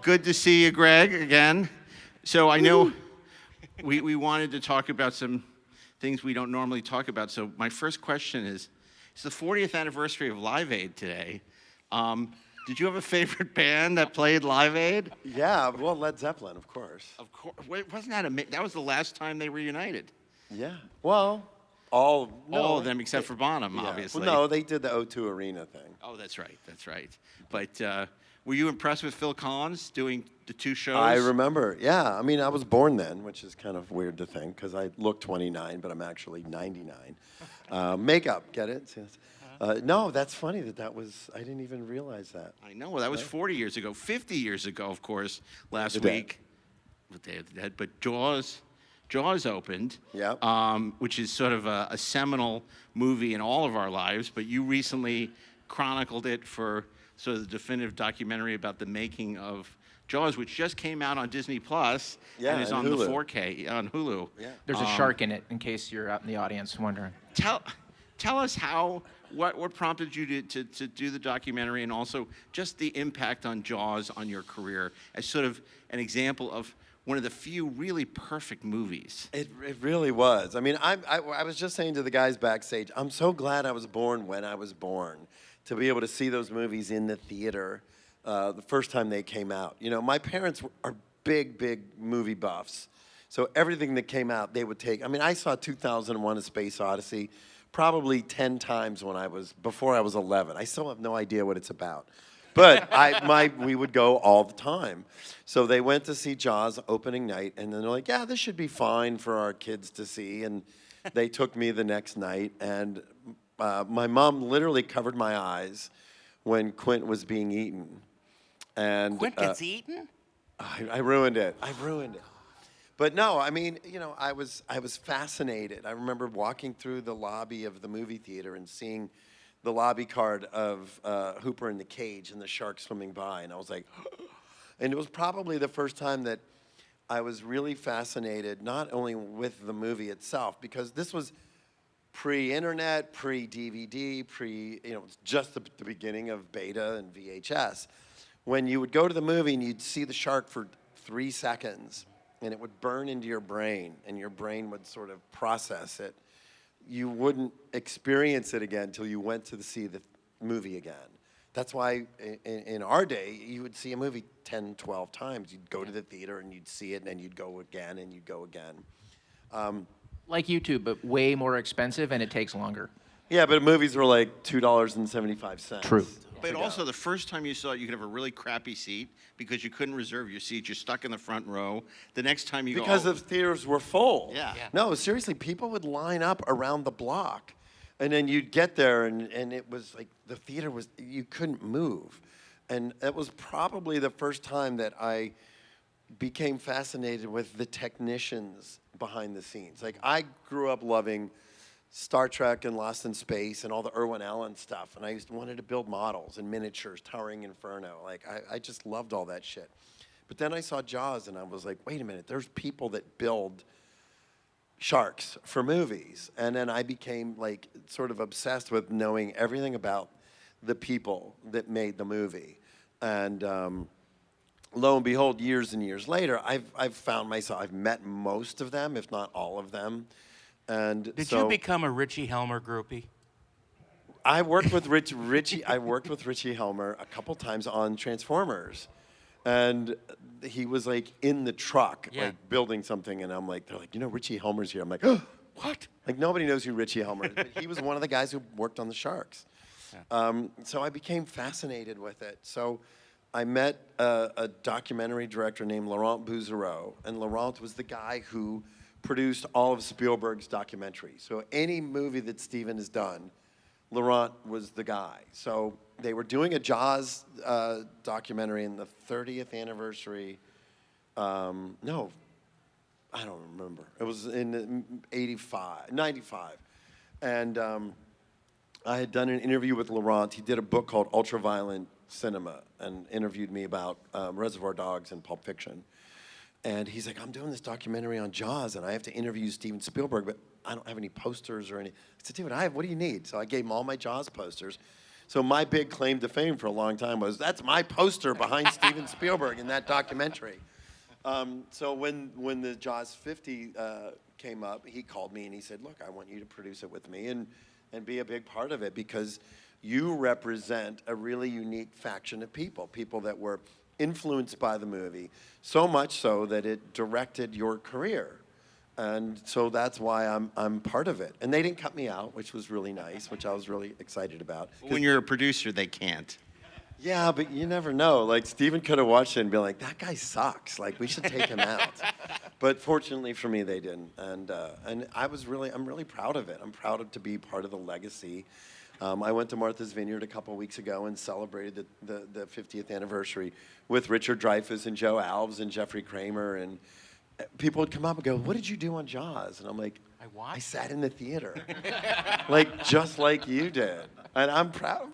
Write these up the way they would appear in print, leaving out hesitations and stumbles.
good to see you, Greg, again. So I know we wanted to talk about some things we don't normally talk about. So my first question is, it's the 40th anniversary of Live Aid today. Did you have a favorite band that played Live Aid? Yeah, well, Led Zeppelin, of course. Of course. Wait, wasn't that that was the last time they reunited? Yeah. Well, all of them except for Bonham, yeah. obviously. Well, no, they did the O2 Arena thing. Oh, that's right. That's right. But were you impressed with Phil Collins doing the two shows? I remember. Yeah. I mean, I was born then, which is kind of weird to think because I look 29, but I'm actually 99. Makeup, get it? No, that's funny that was, I didn't even realize that. I know, well, that was 40 years ago. 50 years ago, of course, last The Dead. week. The Day of the Dead. But Jaws opened, Yep. which is sort of a seminal movie in all of our lives, but you recently chronicled it for sort of the definitive documentary about the making of Jaws, which just came out on Disney Plus and is on Hulu. the 4K on Hulu. Yeah. There's a shark in it, in case you're out in the audience wondering. Tell us what prompted you to do the documentary, and also just the impact on Jaws on your career as sort of an example of one of the few really perfect movies. It really was. I mean, I was just saying to the guys backstage, I'm so glad I was born when I was born to be able to see those movies in the theater the first time they came out. You know, my parents are big movie buffs, so everything that came out, they would take. I mean, I saw 2001: A Space Odyssey probably 10 times before I was 11. I still have no idea what it's about. But we would go all the time. So they went to see Jaws opening night, and then they're like, yeah, this should be fine for our kids to see. And they took me the next night, and my mom literally covered my eyes when Quint was being eaten. And Quint gets eaten? I ruined it. But no, I mean, you know, I was fascinated. I remember walking through the lobby of the movie theater and seeing the lobby card of Hooper in the cage and the shark swimming by, and I was like, and it was probably the first time that I was really fascinated, not only with the movie itself, because this was pre-internet, pre-DVD, just the beginning of beta and VHS. When you would go to the movie and you'd see the shark for 3 seconds, and it would burn into your brain, and your brain would sort of process it, you wouldn't experience it again until you went to see the movie again. That's why in our day, you would see a movie 10, 12 times. You'd go to the theater and you'd see it, and then you'd go again and you'd go again. Like YouTube, but way more expensive, and it takes longer. Yeah, but movies were like $2.75. True. But also, the first time you saw it, you could have a really crappy seat because you couldn't reserve your seat. You're stuck in the front row. The next time you go... Because the theaters were full. Yeah. No, seriously, people would line up around the block. And then you'd get there, and it was like the theater was... You couldn't move. And that was probably the first time that I became fascinated with the technicians behind the scenes. Like, I grew up loving Star Trek and Lost in Space and all the Irwin Allen stuff. And I wanted to build models and miniatures, Towering Inferno. Like, I just loved all that shit. But then I saw Jaws, and I was like, wait a minute, there's people that build sharks for movies. And then I became, like, sort of obsessed with knowing everything about the people that made the movie. And lo and behold, years and years later, I've found myself, I've met most of them, if not all of them. And Did you become a Richie Helmer groupie? I worked with Richie. I worked with Richie Helmer a couple times on Transformers, and he was like in the truck, like building something, and I'm like, they're like, you know, Richie Helmer's here. I'm like, oh, what? Like nobody knows who Richie Helmer is, but he was one of the guys who worked on the Sharks. Yeah. So I became fascinated with it. So I met a documentary director named Laurent Bouzereau, and Laurent was the guy who produced all of Spielberg's documentaries. So any movie that Steven has done, Laurent was the guy. So they were doing a Jaws documentary in the 30th anniversary. No, I don't remember. It was in 95. And I had done an interview with Laurent. He did a book called Ultraviolent Cinema and interviewed me about Reservoir Dogs and Pulp Fiction. And he's like, I'm doing this documentary on Jaws, and I have to interview Steven Spielberg, but I don't have any posters or any. I said, dude, what do you need? So I gave him all my Jaws posters. So my big claim to fame for a long time was, that's my poster behind Steven Spielberg in that documentary. So when the Jaws 50 came up, he called me and he said, look, I want you to produce it with me and be a big part of it, because you represent a really unique faction of people that were influenced by the movie, so much so that it directed your career. And so that's why I'm part of it. And they didn't cut me out, which was really nice, which I was really excited about. When you're a producer, they can't. Yeah, but you never know. Like, Steven could have watched it and been like, that guy sucks. Like, we should take him out. But fortunately for me, they didn't. And I'm really proud of it. I'm proud to be part of the legacy. I went to Martha's Vineyard a couple weeks ago and celebrated the 50th anniversary with Richard Dreyfuss and Joe Alves and Jeffrey Kramer. And people would come up and go, what did you do on Jaws? And I'm like, I sat in the theater. Like, just like you did. And I'm proud.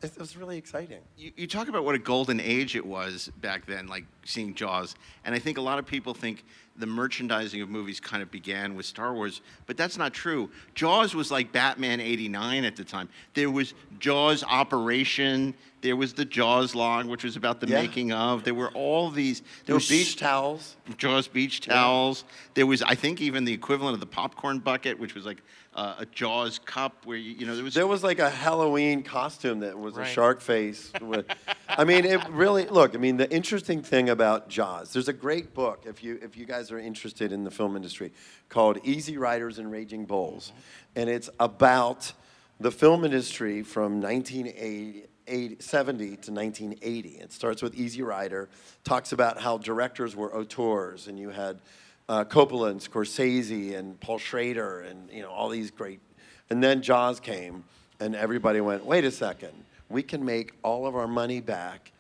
It was really exciting. You talk about what a golden age it was back then, like seeing Jaws. And I think a lot of people think the merchandising of movies kind of began with Star Wars, but that's not true. Jaws was like Batman '89 at the time. There was Jaws Operation. There was the Jaws log, which was about the making of. There were all these. There were beach towels. Jaws beach towels. There was, I think, even the equivalent of the popcorn bucket, which was like a Jaws cup, where there was like a Halloween costume that was a shark face. I mean, it really. Look, I mean, the interesting thing about Jaws. There's a great book if you guys are interested in the film industry called Easy Riders and Raging Bulls, and it's about the film industry from 1970 to 1980. It starts with Easy Rider, talks about how directors were auteurs, and you had Coppola and Scorsese and Paul Schrader and all these great. And then Jaws came, and everybody went, wait a second, we can make all of our money back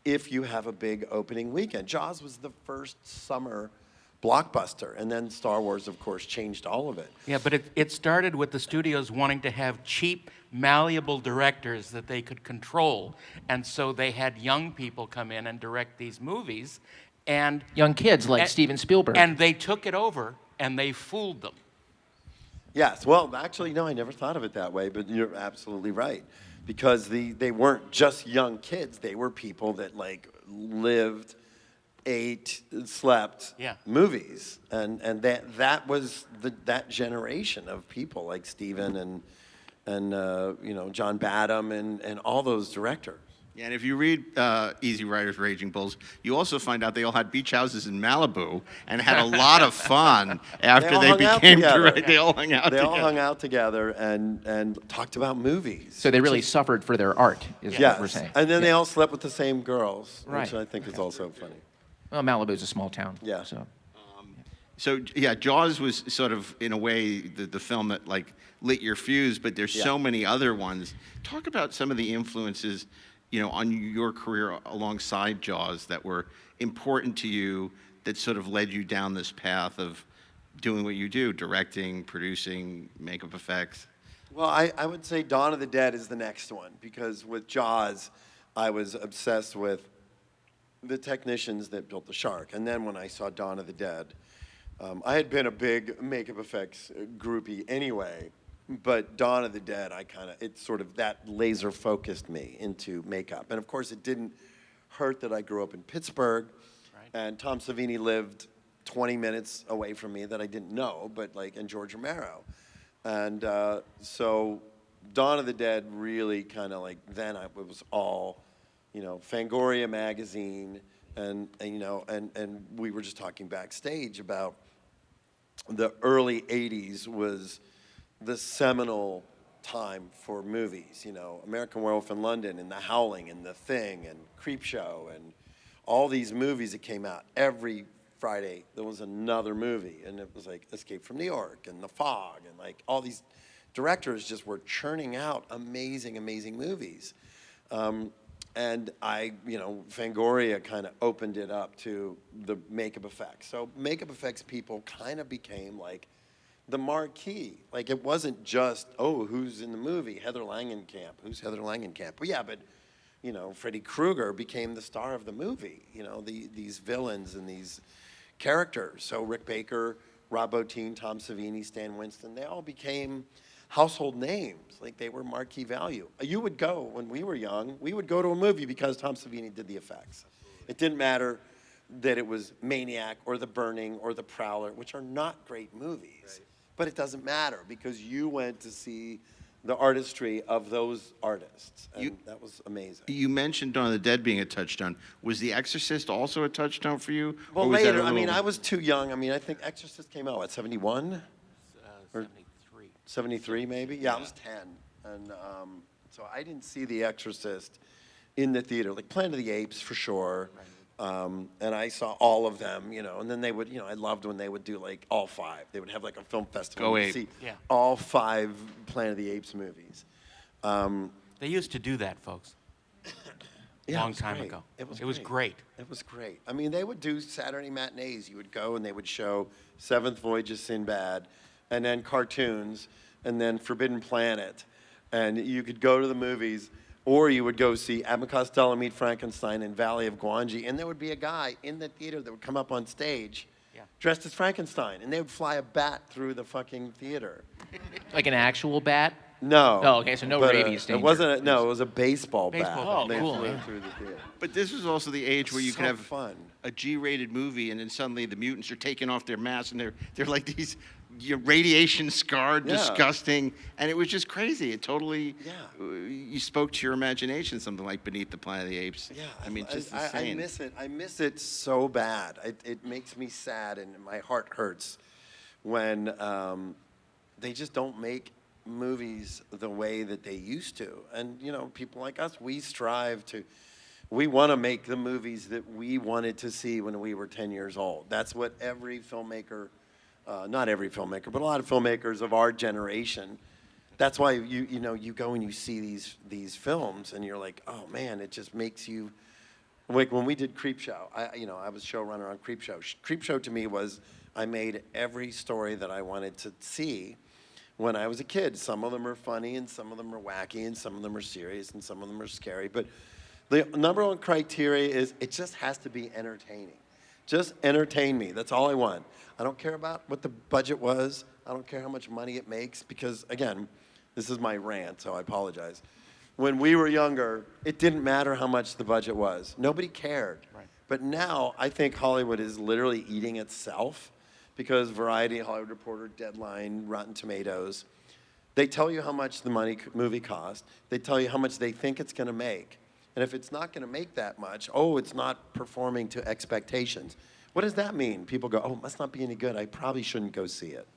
if you have a big opening weekend. Jaws was the first summer blockbuster, and then Star Wars, of course, changed all of it. Yeah, but it started with the studios wanting to have cheap, malleable directors that they could control, and so they had young people come in and direct these movies, and Young kids like Steven Spielberg. and they took it over and they fooled them. Yes, well, actually, no, I never thought of it that way, but you're absolutely right. Because they weren't just young kids, they were people that lived, ate, slept movies. And that was that generation of people like Steven and John Badham and all those directors. Yeah, and if you read Easy Riders, Raging Bulls, you also find out they all had beach houses in Malibu and had a lot of fun after they became directors. They all hung out together. They all hung out together and talked about movies. So they really suffered for their art, is what we're saying. And then they all slept with the same girls, which I think is also funny. Well, Malibu's a small town. Yeah. So yeah, Jaws was sort of, in a way, the film that lit your fuse, but there's so many other ones. Talk about some of the influences on your career alongside Jaws that were important to you, that sort of led you down this path of doing what you do, directing, producing, makeup effects? Well, I would say Dawn of the Dead is the next one, because with Jaws, I was obsessed with the technicians that built the shark. And then when I saw Dawn of the Dead, I had been a big makeup effects groupie anyway, but Dawn of the Dead, that laser focused me into makeup. And of course, it didn't hurt that I grew up in Pittsburgh, and Tom Savini lived 20 minutes away from me that I didn't know, and George Romero. And so Dawn of the Dead really then it was all, Fangoria magazine, and we were just talking backstage about the early 80s was the seminal time for movies, American Werewolf in London and The Howling and The Thing and Creepshow and all these movies that came out. Every Friday there was another movie, and it was like Escape from New York and The Fog, and all these directors just were churning out amazing, amazing movies. And Fangoria kind of opened it up to the makeup effects. So makeup effects people kind of became the marquee. It wasn't just, who's in the movie? Heather Langenkamp. Who's Heather Langenkamp? Well, yeah, but, Freddy Krueger became the star of the movie. These villains and these characters. So Rick Baker, Rob Bottin, Tom Savini, Stan Winston, they all became household names. Like, they were marquee value. You would go, when we were young, we would go to a movie because Tom Savini did the effects. It didn't matter that it was Maniac or The Burning or The Prowler, which are not great movies. But it doesn't matter because you went to see the artistry of those artists. And that was amazing. You mentioned Dawn of the Dead being a touchstone. Was The Exorcist also a touchstone for you? Well, or was that later, a little... I mean, I was too young. I mean, I think Exorcist came out, what, 71? 73. 73 maybe? Yeah, I was 10. And so I didn't see The Exorcist in the theater. Like Planet of the Apes, for sure. And I saw all of them, you know, and then they would, you know, I loved when they would do like all 5. They would have like a film festival. Go and Ape. see Yeah. all 5 Planet of the Apes movies. They used to do that, folks. Yeah, it Long was time great. ago. It was great. It was great. I mean, they would do Saturday matinees. You would go and they would show Seventh Voyage of Sinbad, and then cartoons, and then Forbidden Planet. And you could go to the movies, or you would go see Abbott and Costello Meet Frankenstein and Valley of Gwangi, and there would be a guy in the theater that would come up on stage dressed as Frankenstein, and they would fly a bat through the fucking theater. Like an actual bat? No. Oh, okay, so no but, rabies It danger. wasn't. It was a baseball bat. Baseball bat. They Oh, cool, flew yeah. through the theater. But this was also the age where you So could have fun. a G-rated movie, and then suddenly the mutants are taking off their masks, and they're like these radiation scarred, Yeah. disgusting, and it was just crazy. It totally, Yeah. you spoke to your imagination, something like Beneath the Planet of the Apes. Yeah, I mean, just I insane. miss it. I miss it so bad. It makes me sad, and my heart hurts when they just don't make movies the way that they used to. And you know, people like us, we strive to. We want to make the movies that we wanted to see when we were 10 years old. That's what every filmmaker, not every filmmaker, but a lot of filmmakers of our generation. That's why you know you go and you see these films and you're like, oh man, it just makes you. Like when we did Creepshow, I was showrunner on Creepshow. Creepshow to me was I made every story that I wanted to see when I was a kid. Some of them are funny and some of them are wacky and some of them are serious and some of them are scary. But the number one criteria is it just has to be entertaining. Just entertain me. That's all I want. I don't care about what the budget was. I don't care how much money it makes because, again, this is my rant, so I apologize. When we were younger, it didn't matter how much the budget was. Nobody cared. Right. But now I think Hollywood is literally eating itself because Variety, Hollywood Reporter, Deadline, Rotten Tomatoes, they tell you how much the movie cost. They tell you how much they think it's going to make. And if it's not going to make that much, it's not performing to expectations. What does that mean? People go, it must not be any good. I probably shouldn't go see it.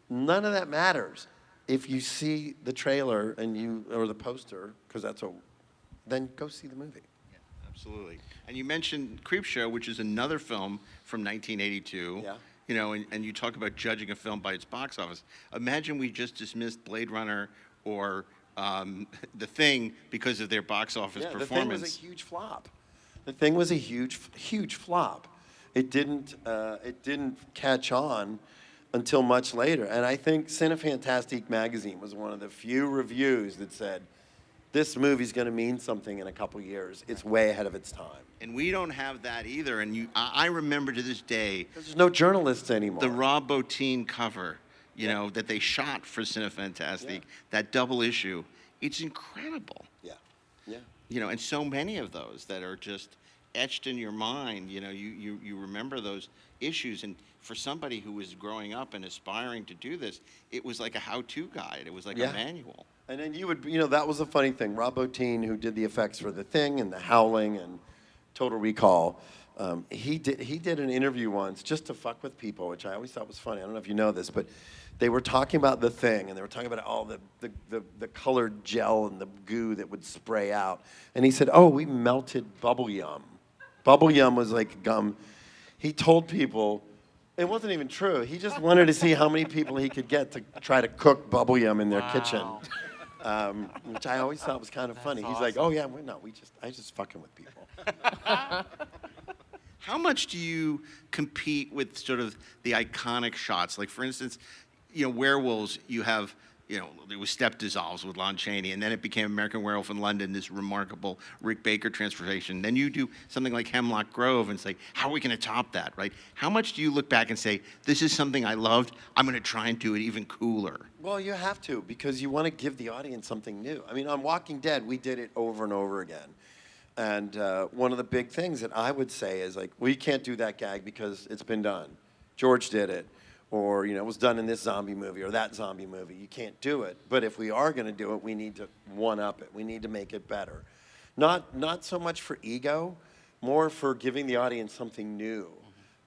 None of that matters. If you see the trailer or the poster, because then go see the movie. Yeah, absolutely. And you mentioned Creepshow, which is another film from 1982. Yeah. You know, and you talk about judging a film by its box office. Imagine we just dismissed Blade Runner or The Thing because of their box office performance. The Thing was a huge flop. The Thing was a huge flop. It didn't catch on until much later. And I think Cinefantastique magazine was one of the few reviews that said, this movie's going to mean something in a couple years. It's way ahead of its time. And we don't have that either. And I remember to this day There's no journalists anymore. the Rob Bottin cover, you know, that they shot for Cinefantastique, that double issue. It's incredible. Yeah. Yeah. You know, and so many of those that are just etched in your mind. You know, you remember those issues. And for somebody who was growing up and aspiring to do this, it was like a how-to guide. It was like a manual. And then that was a funny thing. Rob Bottin, who did the effects for The Thing and The Howling and Total Recall, he did an interview once just to fuck with people, which I always thought was funny. I don't know if you know this, but they were talking about The Thing, and they were talking about all the colored gel and the goo that would spray out. And he said, we melted bubble yum. Bubble yum was like gum. He told people, it wasn't even true. He just wanted to see how many people he could get to try to cook bubble yum in their kitchen. Which I always thought was kind of funny. He's like, I just fucking with people. How much do you compete with sort of the iconic shots? Like, for instance, you know, werewolves, you have it was Step Dissolves with Lon Chaney, and then it became American Werewolf in London, this remarkable Rick Baker transformation. Then you do something like Hemlock Grove and say, how are we going to top that, right? How much do you look back and say, this is something I loved, I'm going to try and do it even cooler? Well, you have to, because you want to give the audience something new. I mean, on Walking Dead, we did it over and over again. And one of the big things that I would say is, like, we can't do that gag because it's been done. George did it. Or, it was done in this zombie movie or that zombie movie. You can't do it. But if we are going to do it, we need to one-up it. We need to make it better. Not so much for ego, more for giving the audience something new.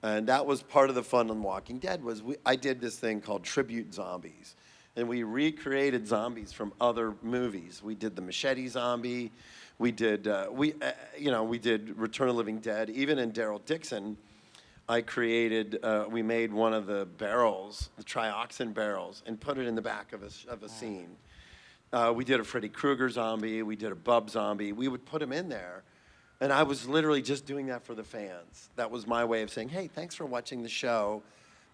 And that was part of the fun on Walking Dead was I did this thing called Tribute Zombies. And we recreated zombies from other movies. We did the Machete Zombie. We did, we did Return of the Living Dead. Even in Daryl Dixon, we made one of the barrels, the trioxin barrels, and put it in the back of a scene. We did a Freddy Krueger zombie. We did a Bub zombie. We would put them in there. And I was literally just doing that for the fans. That was my way of saying, hey, thanks for watching the show.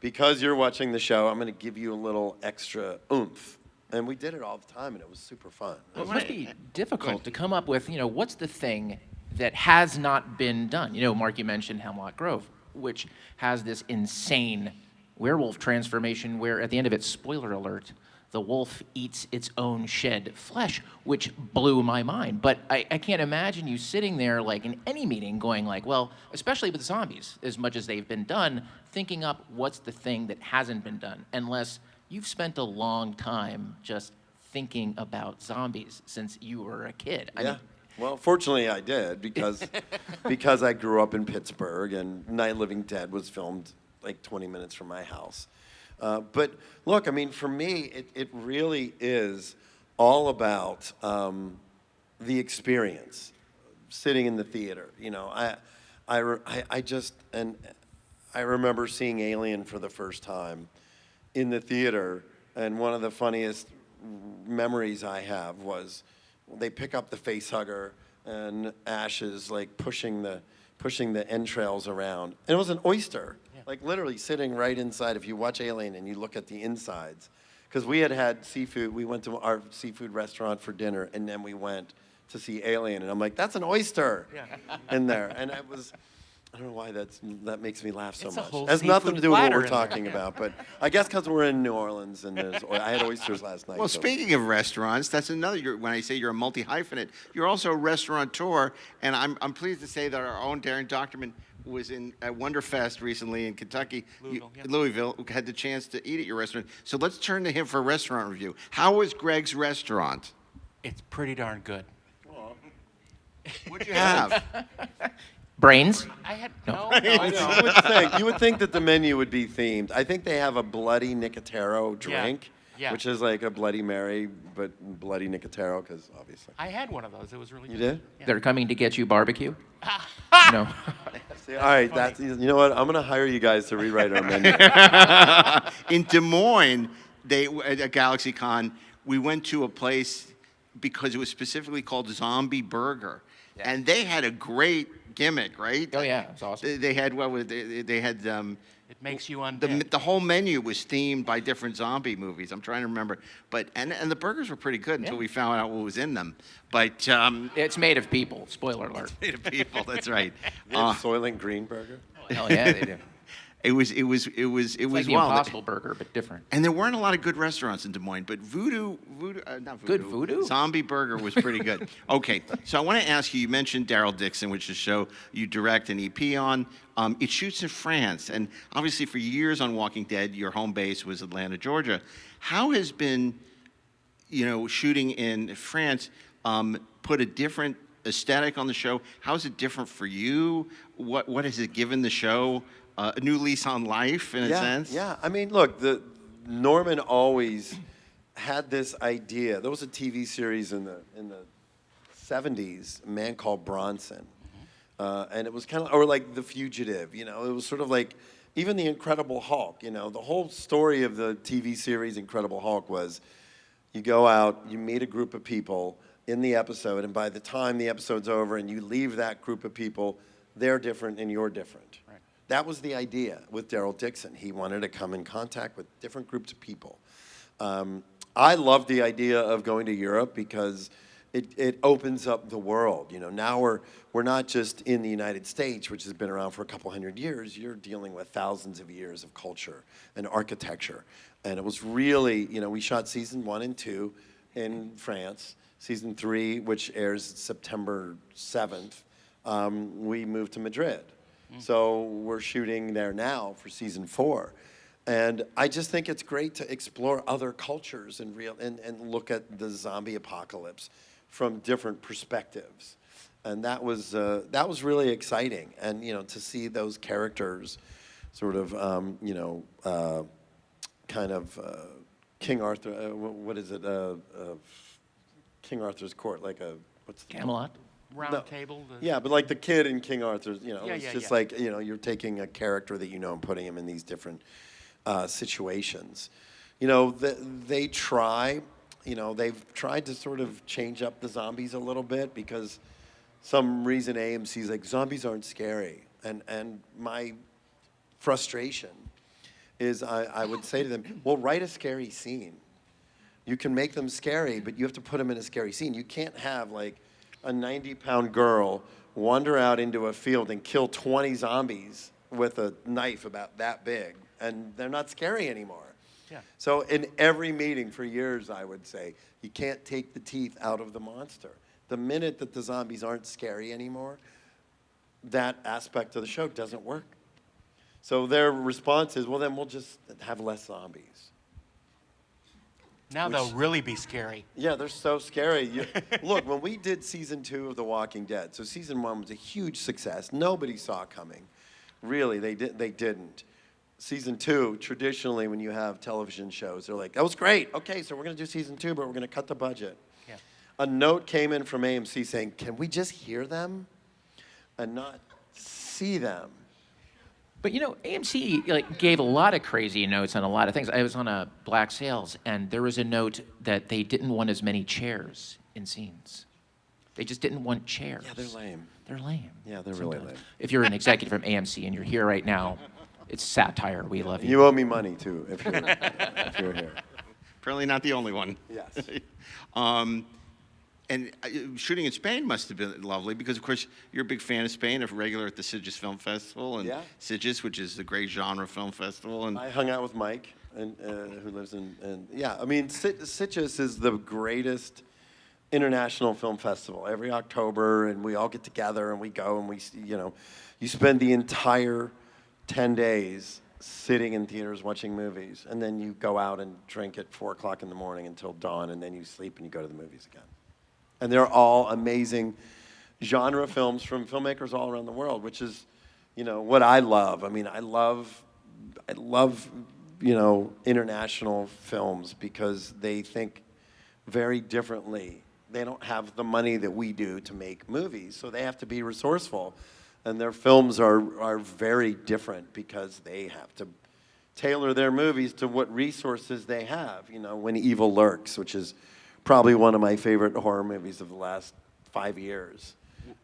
Because you're watching the show, I'm going to give you a little extra oomph. And we did it all the time, and it was super fun. Well, it must be difficult to come up with, what's the thing that has not been done? Mark, you mentioned Hemlock Grove, which has this insane werewolf transformation where at the end of it, spoiler alert, the wolf eats its own shed flesh, which blew my mind. But I can't imagine you sitting there like in any meeting going like, well, especially with zombies, as much as they've been done, thinking up what's the thing that hasn't been done, unless you've spent a long time just thinking about zombies since you were a kid. I mean, well, fortunately I did because I grew up in Pittsburgh and Night of the Living Dead was filmed like 20 minutes from my house. But look, I mean, for me, it really is all about the experience, sitting in the theater. I remember seeing Alien for the first time in the theater, and one of the funniest memories I have was they pick up the face hugger and Ash is like pushing the entrails around. And it was an oyster, like literally sitting right inside. If you watch Alien and you look at the insides, because we had seafood, we went to our seafood restaurant for dinner, and then we went to see Alien, and I'm like, that's an oyster in there. And I don't know why that makes me laugh so It's a much. whole It has nothing to do with what seafood we're platter talking about, but I guess because we're in New Orleans and I had oysters last night. Well, so- speaking of restaurants, that's another. When I say you're a multi-hyphenate, you're also a restaurateur, and I'm pleased to say that our own Darren Doctorman was at Wonderfest recently in Kentucky, Louisville, had the chance to eat at your restaurant. So let's turn to him for a restaurant review. How was Greg's restaurant? It's pretty darn good. What'd you have? brains? I had I know. You would think that the menu would be themed. I think they have a bloody Nicotero drink, Yeah. which is like a Bloody Mary, but bloody Nicotero, because obviously. I had one of those. It was really You good. did? They're coming to get you barbecue? No. See, all right, you know what? I'm going to hire you guys to rewrite our menu. In Des Moines, at GalaxyCon, we went to a place because it was specifically called Zombie Burger, and they had a great gimmick, right? Oh, yeah. It's awesome. They had they had It makes you undead. the whole menu was themed by different zombie movies. I'm trying to remember, but and the burgers were pretty good until we found out what was in them. But It's made of people. Spoiler alert. made of people. That's right. They have Soylent Green Burger. Hell yeah, they do. It was It's like the wild. Impossible Burger, but different. And there weren't a lot of good restaurants in Des Moines, but not Voodoo. Good Voodoo? Zombie Burger was pretty good. Okay, so I want to ask you, you mentioned Daryl Dixon, which is a show you direct an EP on. It shoots in France, and obviously for years on Walking Dead, your home base was Atlanta, Georgia. How has been, shooting in France put a different aesthetic on the show? How is it different for you? What has it given the show? A new lease on life, in a sense? Yeah, I mean, look, Norman always had this idea. There was a TV series in the 70s, a man called Bronson. And it was kind of, or like The Fugitive, it was sort of like, even The Incredible Hulk, the whole story of the TV series Incredible Hulk was, you go out, you meet a group of people in the episode, and by the time the episode's over and you leave that group of people, they're different and you're different. Right. That was the idea with Daryl Dixon. He wanted to come in contact with different groups of people. I love the idea of going to Europe because it opens up the world. You know, now we're not just in the United States, which has been around for a couple hundred years. You're dealing with thousands of years of culture and architecture. And it was really, you know, we shot season 1 and 2 in France. Season 3, which airs September 7th, we moved to Madrid. So we're shooting there now for season 4. And I just think it's great to explore other cultures and look at the zombie apocalypse from different perspectives. And that was really exciting. And, you know, to see those characters sort of, kind of King Arthur, what is it? King Arthur's court, like what's the Camelot. Round table. Yeah, but like the kid in King Arthur's, you know, Yeah, it's yeah, just yeah. like, you know, you're taking a character that you know and putting him in these different situations. You know, they try, you know, they've tried to sort of change up the zombies a little bit because some reason AMC's like, zombies aren't scary. And my frustration is I would say to them, well, write a scary scene. You can make them scary, but you have to put them in a scary scene. You can't have like a 90-pound girl wander out into a field and kill 20 zombies with a knife about that big, and they're not scary anymore. Yeah. So in every meeting for years, I would say, you can't take the teeth out of the monster. The minute that the zombies aren't scary anymore, that aspect of the show doesn't work. So their response is, well, then we'll just have less zombies. Now they'll really be scary. Yeah, they're so scary. Look, when we did season 2 of The Walking Dead, so season 1 was a huge success. Nobody saw it coming. Really, they didn't. Season 2, traditionally, when you have television shows, they're like, that was great. Okay, so we're going to do season 2, but we're going to cut the budget. Yeah. A note came in from AMC saying, can we just hear them and not see them? But you know, AMC like gave a lot of crazy notes on a lot of things. I was on a Black Sails, and there was a note that they didn't want as many chairs in scenes. They just didn't want chairs. Yeah, they're lame. They're lame. Yeah, they're really sometimes. lame. If you're an executive from AMC and you're here right now, it's satire. We love you. You owe me money, too, if you're here. Apparently not the only one. Yes. And shooting in Spain must have been lovely because, of course, you're a big fan of Spain, a regular at the Sitges Film Festival, and Yeah. Sitges, which is a great genre film festival. And I hung out with Mike, who lives in yeah. I mean, Sitges is the greatest international film festival every October, and we all get together and we go and you spend the entire 10 days sitting in theaters watching movies, and then you go out and drink at 4 o'clock in the morning until dawn, and then you sleep and you go to the movies again. And they're all amazing genre films from filmmakers all around the world, which is, you know, what I love. I mean, I love, you know, international films because they think very differently. They don't have the money that we do to make movies, so they have to be resourceful. And their films are very different because they have to tailor their movies to what resources they have. You know, When Evil Lurks, which is probably one of my favorite horror movies of the last 5 years.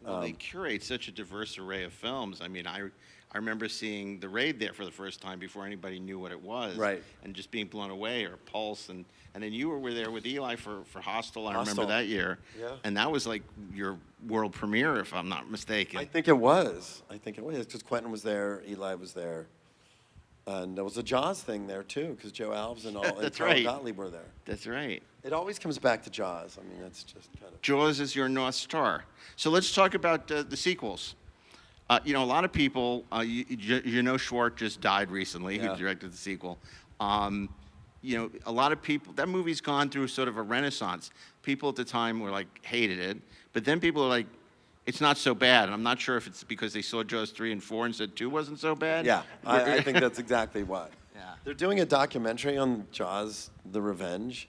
Well, they curate such a diverse array of films. I mean, I remember seeing The Raid there for the first time before anybody knew what it was. Right. And just being blown away, or Pulse. And then you were there with Eli for Hostel, I remember Hostel. that year. Yeah. And that was like your world premiere, if I'm not mistaken. I think it was. Because Quentin was there, Eli was there. And there was a Jaws thing there, too, because Joe Alves and That's Carl right. Gottlieb were there. That's right. It always comes back to Jaws. I mean, that's just kind of... Jaws is your North Star. So let's talk about the sequels. You know, a lot of people, you know, Schwartz just died recently, Yeah. who directed the sequel. You know, a lot of people, that movie's gone through sort of a renaissance. People at the time were like, hated it. But then people are like, it's not so bad. And I'm not sure if it's because they saw Jaws 3 and 4 and said 2 wasn't so bad. Yeah, I think that's exactly why. Yeah. They're doing a documentary on Jaws, The Revenge.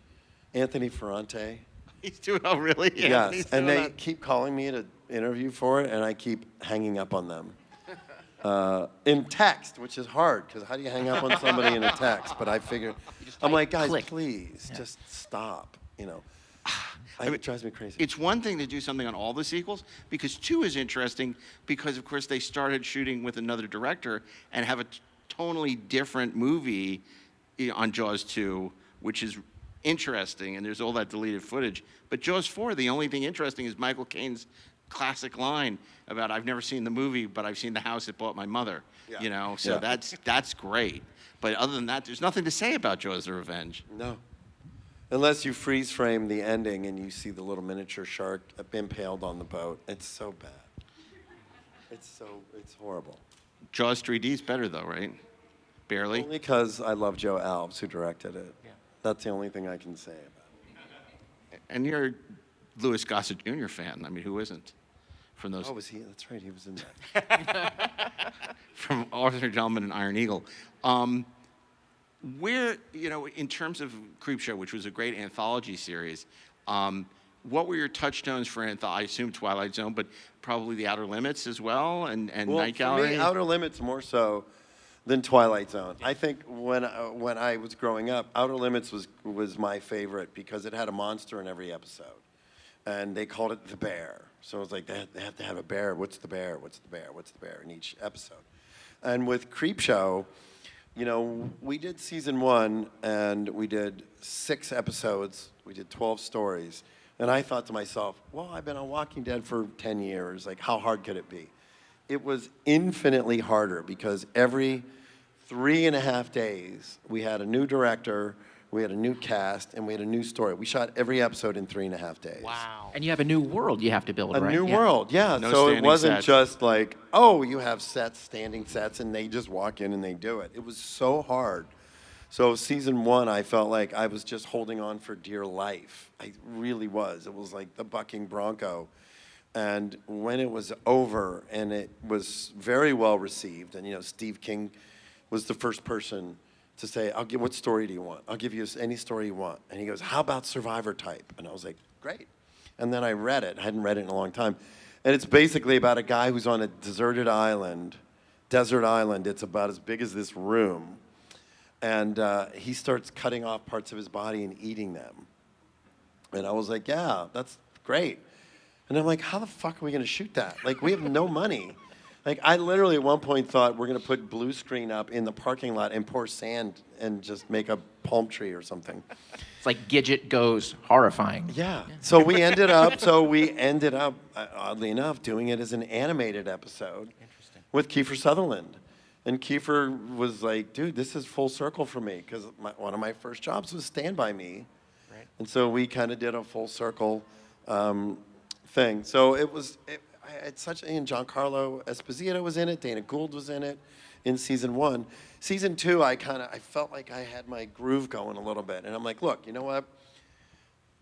Anthony Ferrante. He's doing, oh, really? Yeah, Yes, he's and doing they that. keep calling me to interview for it, and I keep hanging up on them. In text, which is hard, because how do you hang up on somebody in a text? But I figure, I'm like, guys, click. please, just stop, you know. It drives me crazy. It's one thing to do something on all the sequels, because 2 is interesting because, of course, they started shooting with another director and have a tonally different movie on Jaws 2, which is interesting, and there's all that deleted footage. But Jaws 4, the only thing interesting is Michael Caine's classic line about I've never seen the movie, but I've seen the house that bought my mother. Yeah. You know, so Yeah. that's great. But other than that, there's nothing to say about Jaws of Revenge. No. Unless you freeze frame the ending and you see the little miniature shark impaled on the boat. It's so bad. It's horrible. Jaws 3D is better though, right? Barely. Only because I love Joe Alves, who directed it. Yeah. That's the only thing I can say about it. And you're a Louis Gossett Jr. fan. I mean, who isn't? From those Oh, was he? That's right, he was in that. from Arthur Gentleman and Iron Eagle. Where, you know, in terms of Creepshow, which was a great anthology series, what were your touchstones for I assume Twilight Zone, but probably The Outer Limits as well, and Well, Night for Gallery? me, Outer Limits more so than Twilight Zone. I think when I was growing up, Outer Limits was my favorite because it had a monster in every episode, and they called it the bear. So it was like they have to have a bear. What's the bear? What's the bear? What's the bear in each episode? And with Creepshow, you know, we did season 1 and we did 6 episodes. We did 12 stories. And I thought to myself, well, I've been on Walking Dead for 10 years. Like, how hard could it be? It was infinitely harder because every 3.5 days, we had a new director, we had a new cast, and we had a new story. We shot every episode in 3.5 days. Wow. And you have a new world you have to build, A right? new Yeah. world, yeah. No So it standing wasn't sets. just like, oh, you have sets, standing sets, and they just walk in and they do it. It was so hard. So season 1, I felt like I was just holding on for dear life. I really was. It was like the bucking bronco. And when it was over, and it was very well received, and you know, Steve King was the first person to say, what story do you want? I'll give you any story you want. And he goes, how about Survivor type? And I was like, great. And then I read it. I hadn't read it in a long time. And it's basically about a guy who's on a deserted island, desert island. It's about as big as this room. And he starts cutting off parts of his body and eating them. And I was like, yeah, that's great. And I'm like, how the fuck are we going to shoot that? Like, we have no money. Like, I literally at one point thought we're going to put blue screen up in the parking lot and pour sand and just make a palm tree or something. It's like Gidget Goes horrifying. Yeah. So we ended up, oddly enough, doing it as an animated episode with Kiefer Sutherland. And Kiefer was like, dude, this is full circle for me because one of my first jobs was Stand By Me. Right. And so we kind of did a full circle thing. So it's such, and Giancarlo Esposito was in it, Dana Gould was in it in season 1. Season 2, I felt like I had my groove going a little bit. And I'm like, look, you know what?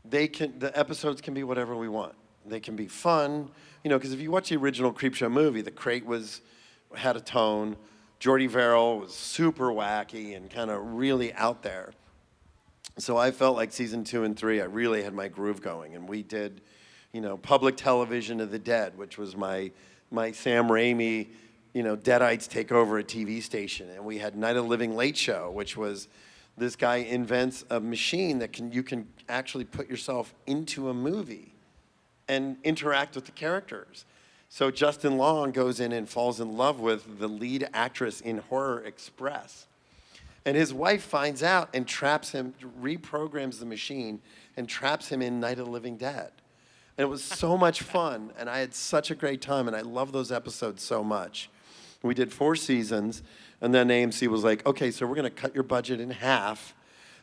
The episodes can be whatever we want. They can be fun, you know, because if you watch the original Creepshow movie, the crate had a tone. Jordy Verrill was super wacky and kind of really out there. So I felt like season 2 and 3, I really had my groove going. And we did, you know, Public Television of the Dead, which was my Sam Raimi, you know, Deadites take over a TV station. And we had Night of the Living Late Show, which was this guy invents a machine that you can actually put yourself into a movie and interact with the characters. So Justin Long goes in and falls in love with the lead actress in Horror Express. And his wife finds out and traps him, reprograms the machine, and traps him in Night of the Living Dead. And it was so much fun, and I had such a great time, and I love those episodes so much. We did 4 seasons, and then AMC was like, okay, so we're going to cut your budget in half,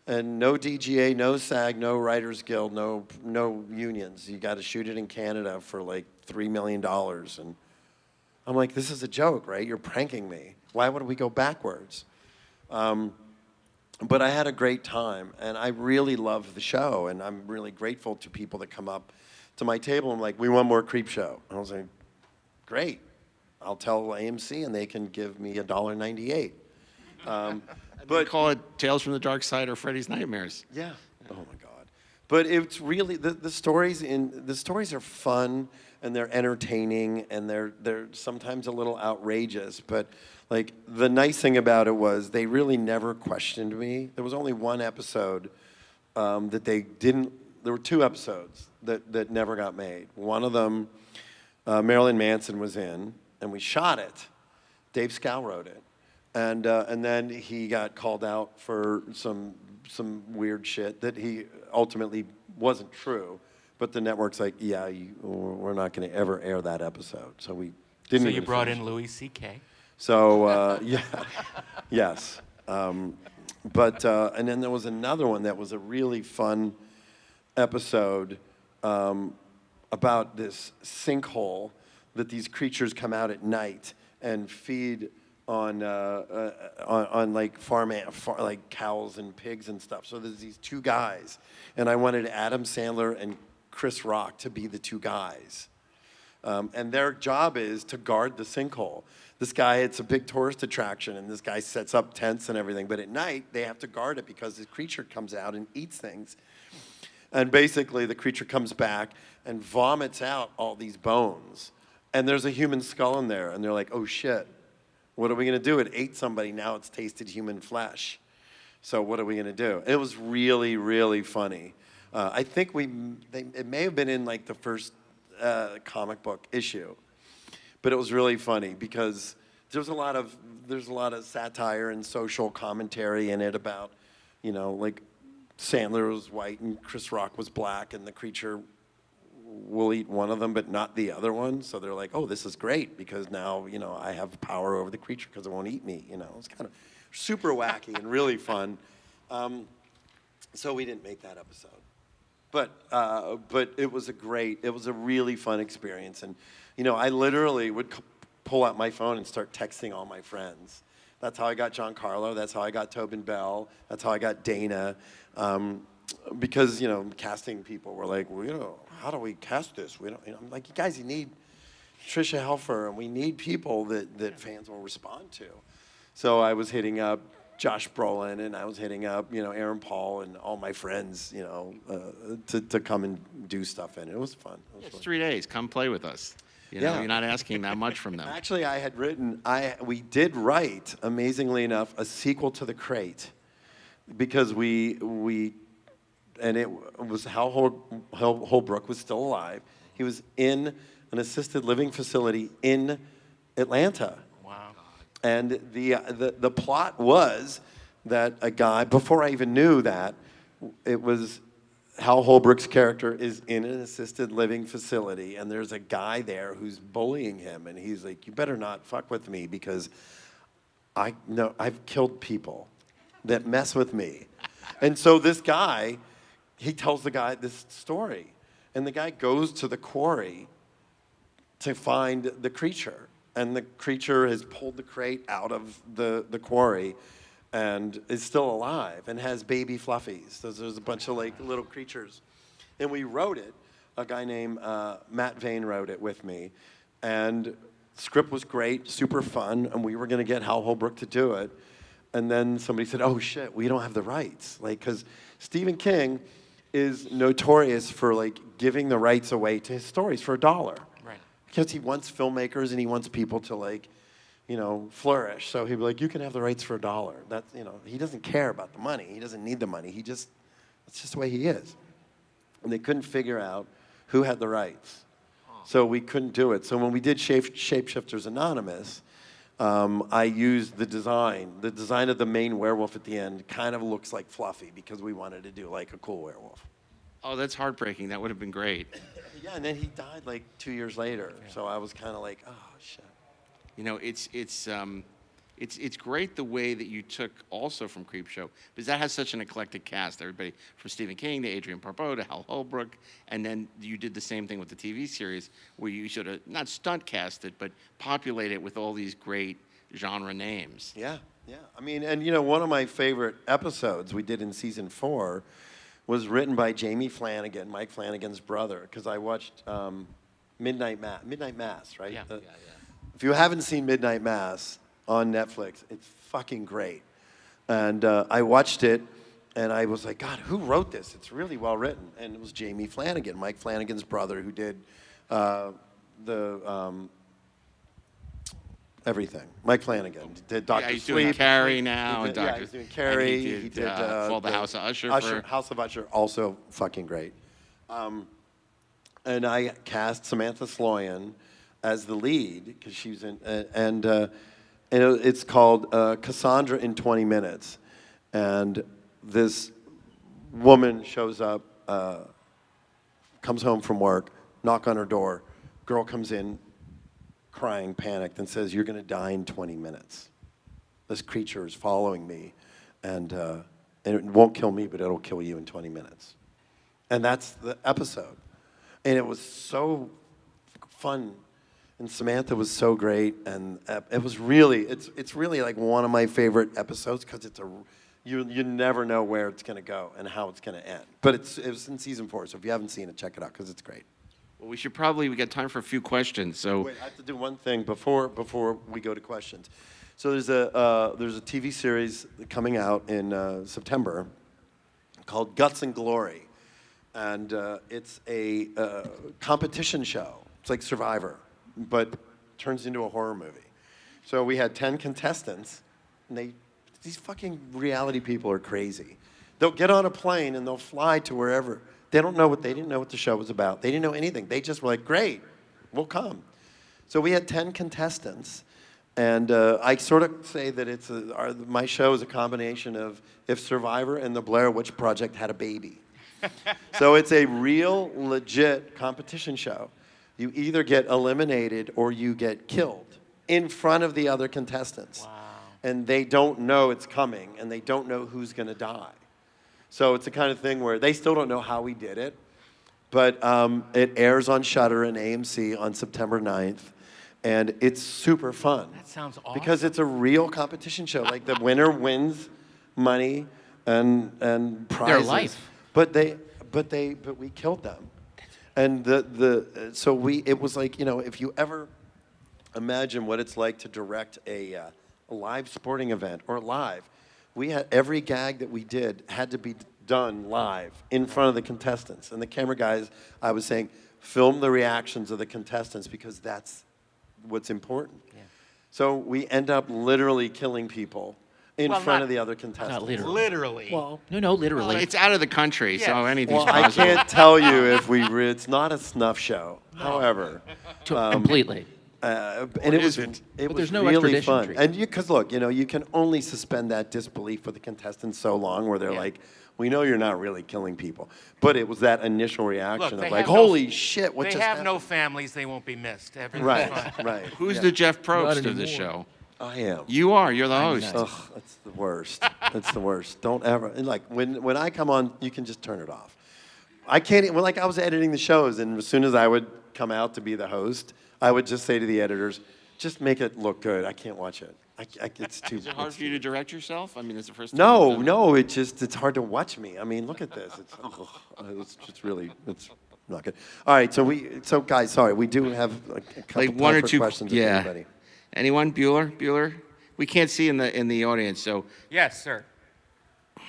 and no DGA, no SAG, no Writers Guild, no unions. You got to shoot it in Canada for like $3 million. And I'm like, this is a joke, right? You're pranking me. Why would we go backwards? But I had a great time, and I really love the show, and I'm really grateful to people that come up to my table and like, we want more Creepshow. And I was like, great. I'll tell AMC, and they can give me $1.98. But call it Tales from the Dark Side or Freddy's Nightmares. Yeah. Oh my God. But it's really the stories are fun and they're entertaining and they're sometimes a little outrageous. But like the nice thing about it was they really never questioned me. There was only one episode that they didn't. There were 2 episodes that never got made. One of them, Marilyn Manson was in, and we shot it. Dave Scow wrote it. And then he got called out for some weird shit that he ultimately wasn't true. But the network's like, yeah, we're not going to ever air that episode. So we didn't. So even you brought finish in it. Louis C.K. So yeah, yes. But and then there was another one that was a really fun episode about this sinkhole that these creatures come out at night and feed on like like cows and pigs and stuff. So there's these two guys, and I wanted Adam Sandler and Chris Rock to be the two guys. And their job is to guard the sinkhole. This guy, it's a big tourist attraction, and this guy sets up tents and everything. But at night, they have to guard it because this creature comes out and eats things. And basically, the creature comes back and vomits out all these bones. And there's a human skull in there. And they're like, oh, shit. What are we going to do? It ate somebody. Now it's tasted human flesh. So what are we going to do? It was really, really funny. I think it may have been in like the first comic book issue. But it was really funny because there's a lot of satire and social commentary in it about, like Sandler was white and Chris Rock was black, and the creature will eat one of them but not the other one. So they're like, oh, this is great because now, I have power over the creature because it won't eat me. It's kind of super wacky and really fun. So we didn't make that episode. But it was a really fun experience. And, I literally would pull out my phone and start texting all my friends. That's how I got Giancarlo. That's how I got Tobin Bell. That's how I got Dana. Because, casting people were like, well, how do we cast this? We don't, I'm like, you guys, you need Tricia Helfer, and we need people that fans will respond to. So I was hitting up Josh Brolin, and I was hitting up, Aaron Paul and all my friends, to come and do stuff in it. It was fun. It's 3 days. Come play with us. Yeah. You're not asking that much from them. Actually, we did write, amazingly enough, a sequel to The Crate, because and it was Hal Holbrook was still alive. He was in an assisted living facility in Atlanta. Wow. And the plot was that a guy, before I even knew that, it was Hal Holbrook's character is in an assisted living facility, and there's a guy there who's bullying him, and he's like, you better not fuck with me because I've killed people that mess with me. And so this guy, he tells the guy this story, and the guy goes to the quarry to find the creature. And the creature has pulled the crate out of the quarry and is still alive and has baby fluffies. So there's a bunch of like little creatures. And we wrote it. A guy named Matt Vane wrote it with me. And the script was great, super fun, and we were going to get Hal Holbrook to do it. And then somebody said, oh, shit, we don't have the rights. Like, because Stephen King is notorious for like giving the rights away to his stories for $1. Right. Because he wants filmmakers and he wants people to like, flourish. So he'd be like, you can have the rights for $1. That's, he doesn't care about the money. He doesn't need the money. That's just the way he is. And they couldn't figure out who had the rights. So we couldn't do it. So when we did Shapeshifters Anonymous, I used the design. The design of the main werewolf at the end kind of looks like Fluffy because we wanted to do like a cool werewolf. Oh, that's heartbreaking. That would have been great. Yeah, and then he died like 2 years later. Yeah. So I was kind of like, oh, shit. It's great the way that you took also from Creepshow, because that has such an eclectic cast. Everybody from Stephen King to Adrian Barbeau to Hal Holbrook, and then you did the same thing with the TV series where you sort of not stunt cast it, but populate it with all these great genre names. Yeah. I mean, and one of my favorite episodes we did in season 4 was written by Jamie Flanagan, Mike Flanagan's brother, because I watched Midnight Mass, right? Yeah. If you haven't seen Midnight Mass on Netflix, it's fucking great. And I watched it, and I was like, God, who wrote this? It's really well written. And it was Jamie Flanagan, Mike Flanagan's brother, who did everything. Mike Flanagan did Dr. He's Sleep. doing Carrie now. He's doing Carrie. He did Fall the House of Usher. House of Usher, also fucking great. And I cast Samantha Sloyan as the lead because she was in, and it's called Cassandra in 20 Minutes. And this woman shows up, comes home from work, knock on her door, girl comes in, crying, panicked, and says, "You're going to die in 20 minutes. This creature is following me, and it won't kill me, but it'll kill you in 20 minutes." And that's the episode. And it was so fun, and Samantha was so great, and it was really, it's really like one of my favorite episodes because you never know where it's going to go and how it's going to end. But it was in season 4, so if you haven't seen it, check it out because it's great. Well, we got time for a few questions. So Wait, I have to do one thing before we go to questions. So there's a TV series coming out in September called Guts and Glory, and it's a competition show. It's like Survivor, but turns into a horror movie. So we had 10 contestants, and these fucking reality people are crazy. They'll get on a plane and they'll fly to wherever. They didn't know what the show was about. They didn't know anything. They just were like, "Great, we'll come." So we had 10 contestants, and I sort of say that my show is a combination of if Survivor and the Blair Witch Project had a baby. So it's a real, legit competition show. You either get eliminated or you get killed in front of the other contestants. Wow. And they don't know it's coming, and they don't know who's going to die. So it's the kind of thing where they still don't know how we did it, but it airs on Shudder and AMC on September 9th, and it's super fun. That sounds awesome. Because it's a real competition show. Like the winner wins money and prizes. Their life. But we killed them, and it was like, if you ever imagine what it's like to direct a live sporting event or live. We had every gag that we did had to be done live in front of the contestants. And the camera guys, I was saying, film the reactions of the contestants because that's what's important. Yeah. So we end up literally killing people in front of the other contestants. Not literally. Literally. Well, no, literally. well, it's out of the country, so Yes. anything's Well, I possible. can't tell you if it's not a snuff show. However, Completely. and it was isn't? it But was there's no really extradition fun. treaty. And because look, you can only suspend that disbelief with the contestants so long, where they're like, "We know you're not really killing people," but it was that initial reaction they of like, have no- "Holy shit, what They just have no happened?" families. They won't be missed. Everything's Right, fine. right. Who's Yeah. the Jeff Probst Not of the anymore. show? I am. You are. You're the host. know. Ugh, that's the worst. That's the worst. Don't ever. And like when I come on, you can just turn it off. I can't. Well, like I was editing the shows, and as soon as I would come out to be the host, I would just say to the editors, "Just make it look good. I can't watch it. It's too." Is it hard for you to direct yourself? I mean, it's the first time. No, you've done it. no. It's hard to watch me. I mean, look at this. It's not good. All right, so guys, sorry, we do have a couple Like one time or for two questions. If Yeah. anybody. Anyone? Bueller? We can't see in the audience, so Yes, sir. Yeah,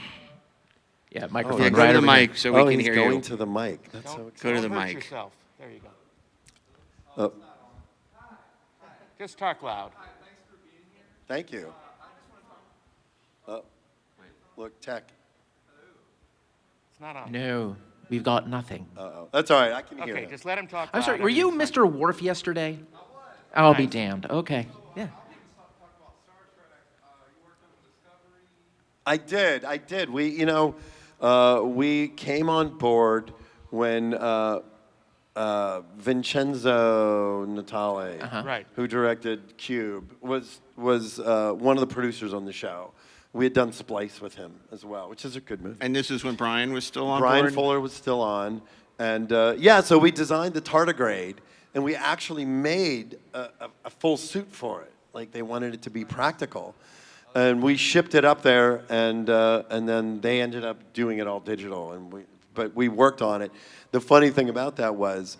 yeah, microphone go right to the over here. mic so we can he's hear going you. to the mic. That's so Don't, exciting. Go to don't the hurt mic. yourself. There you go. Oh, Just talk loud. thank you. Look, tech. It's not on. No, we've got nothing. Uh-oh. That's all right. I can hear Okay, it. just let him talk. I'm sorry, loud. were you Everything's fine. Mr. Worf yesterday? I'll be Nice. damned. Okay, yeah. I did. We came on board when Vincenzo Natale, Right. who directed Cube, was one of the producers on the show. We had done Splice with him as well, which is a good movie. And this is when Brian was still on Brian board? Fuller was still on, and so we designed the tardigrade, and we actually made a full suit for it. Like they wanted it to be practical, and we shipped it up there, and then they ended up doing it all digital, but we worked on it. The funny thing about that was,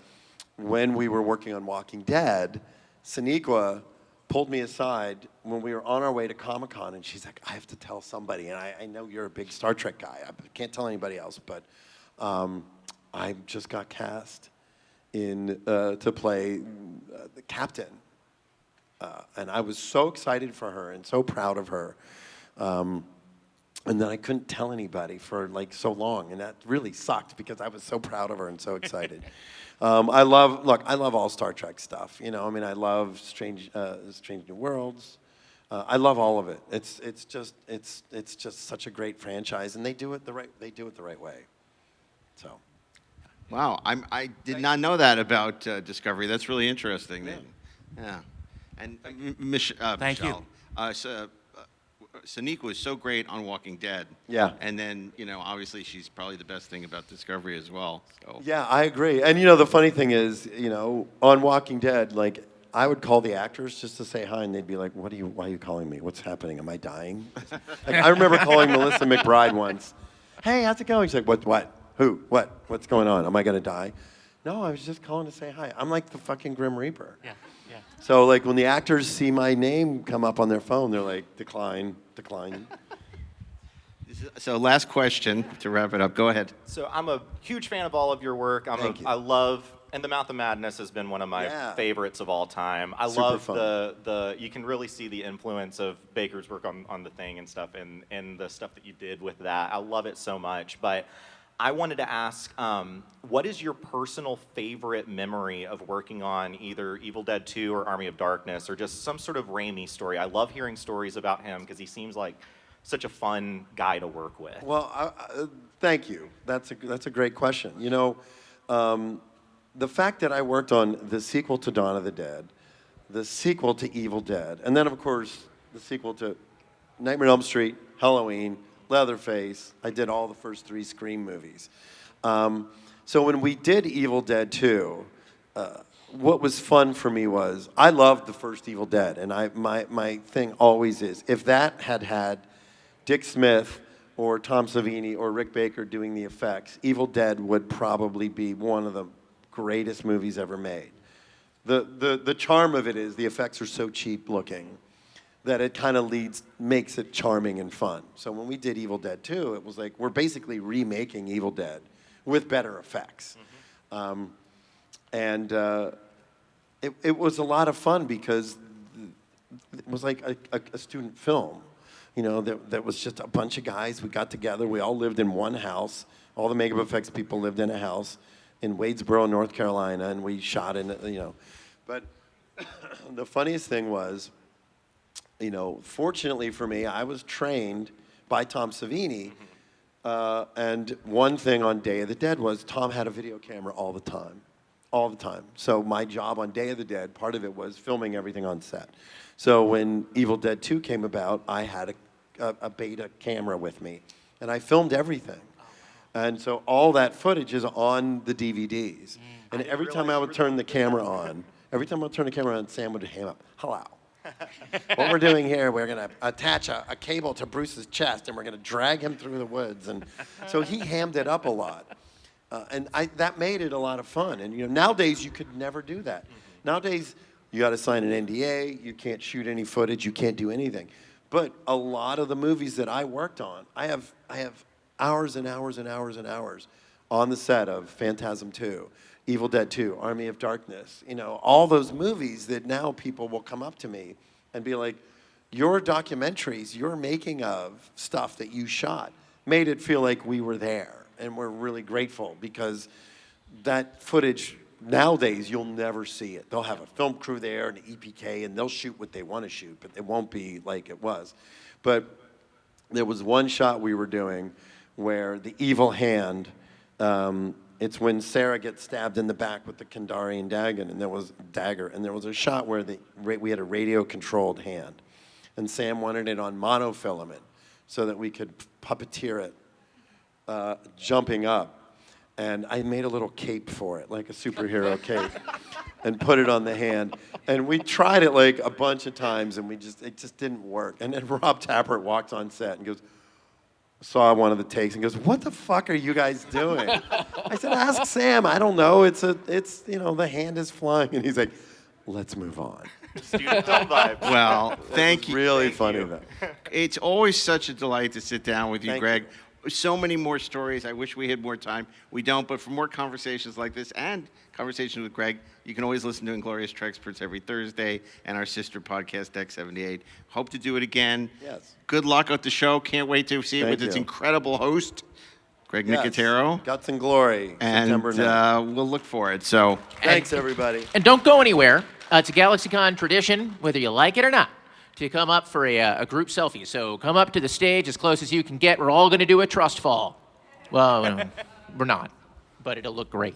when we were working on Walking Dead, Sonequa pulled me aside when we were on our way to Comic-Con, and she's like, "I have to tell somebody, and I know you're a big Star Trek guy. I can't tell anybody else, but I just got cast to play the captain." And I was so excited for her and so proud of her. And then I couldn't tell anybody for like so long, and that really sucked because I was so proud of her and so excited. I love all Star Trek stuff. I love Strange New Worlds. I love all of it. It's just such a great franchise, and they do it the right way. So. Wow, I did not know that about Discovery. That's really interesting. Yeah. And Thank you. Michelle, Sonique was so great on Walking Dead. Yeah. And then, obviously she's probably the best thing about Discovery as well. So. Yeah, I agree. And the funny thing is, on Walking Dead, like I would call the actors just to say hi, and they'd be like, why are you calling me? What's happening? Am I dying? Like, I remember calling Melissa McBride once. Hey, how's it going? She's like, what? Who? What? What's going on? Am I going to die? No, I was just calling to say hi. I'm like the fucking Grim Reaper. Yeah. So, like, when the actors see my name come up on their phone, they're like, decline. So last question to wrap it up. Go ahead. So I'm a huge fan of all of your work. Thank you. I love, and The Mouth of Madness has been one of my favorites of all time. I Super love fun. you can really see the influence of Baker's work on The Thing and stuff, and the stuff that you did with that. I love it so much. But I wanted to ask, what is your personal favorite memory of working on either Evil Dead 2 or Army of Darkness, or just some sort of Raimi story? I love hearing stories about him because he seems like such a fun guy to work with. Well, thank you. That's a great question. The fact that I worked on the sequel to Dawn of the Dead, the sequel to Evil Dead, and then, of course, the sequel to Nightmare on Elm Street, Halloween, Leatherface. I did all the first 3 Scream movies. So when we did Evil Dead 2, what was fun for me was I loved the first Evil Dead, and my thing always is, if that had Dick Smith or Tom Savini or Rick Baker doing the effects, Evil Dead would probably be one of the greatest movies ever made. The charm of it is the effects are so cheap looking that it kind of makes it charming and fun. So when we did Evil Dead 2, it was like we're basically remaking Evil Dead with better effects. It was a lot of fun because it was like a student film. That was just a bunch of guys. We got together. We all lived in one house. All the makeup effects people lived in a house in Wadesboro, North Carolina, and we shot in it, But the funniest thing was, fortunately for me, I was trained by Tom Savini, and one thing on Day of the Dead was Tom had a video camera all the time. So my job on Day of the Dead, part of it was filming everything on set. So when Evil Dead 2 came about, I had a beta camera with me, and I filmed everything. And so all that footage is on the DVDs. And every time I would turn the camera on, Sam would ham up, hello. What we're doing here, we're going to attach a cable to Bruce's chest, and we're going to drag him through the woods. And so he hammed it up a lot. And that made it a lot of fun. And nowadays you could never do that. Nowadays you got to sign an NDA. You can't shoot any footage. You can't do anything. But a lot of the movies that I worked on, I have hours and hours and hours and hours on the set of Phantasm 2, Evil Dead 2, Army of Darkness. All those movies that now people will come up to me and be like, your documentaries, your making of stuff that you shot made it feel like we were there. And we're really grateful because that footage, nowadays, you'll never see it. They'll have a film crew there and an EPK, and they'll shoot what they want to shoot, but it won't be like it was. But there was one shot we were doing where the evil hand, it's when Sarah gets stabbed in the back with the Kandarian dagger, and there was a shot where we had a radio-controlled hand, and Sam wanted it on monofilament so that we could puppeteer it jumping up, and I made a little cape for it, like a superhero cape, and put it on the hand, and we tried it like a bunch of times, and it just didn't work, and then Rob Tappert walked on set and goes, saw one of the takes and goes, what the fuck are you guys doing? I said, ask Sam. I don't know. The hand is flying. And he's like, let's move on. Student film vibe. Well, thank you. Really funny, though. It's always such a delight to sit down with you, Thank Greg. So many more stories. I wish we had more time. We don't, but for more conversations like this and conversations with Greg, you can always listen to Inglorious Trexperts every Thursday and our sister podcast, Deck 78. Hope to do it again. Yes. Good luck at the show. Can't wait to see it with its incredible host, Greg Nicotero. Guts and Glory, And September 9th. we'll look for it. So Thanks, everybody. And don't go anywhere. It's a GalaxyCon tradition, whether you like it or not, to come up for a group selfie. So come up to the stage as close as you can get. We're all going to do a trust fall. Well, we're not, but it'll look great.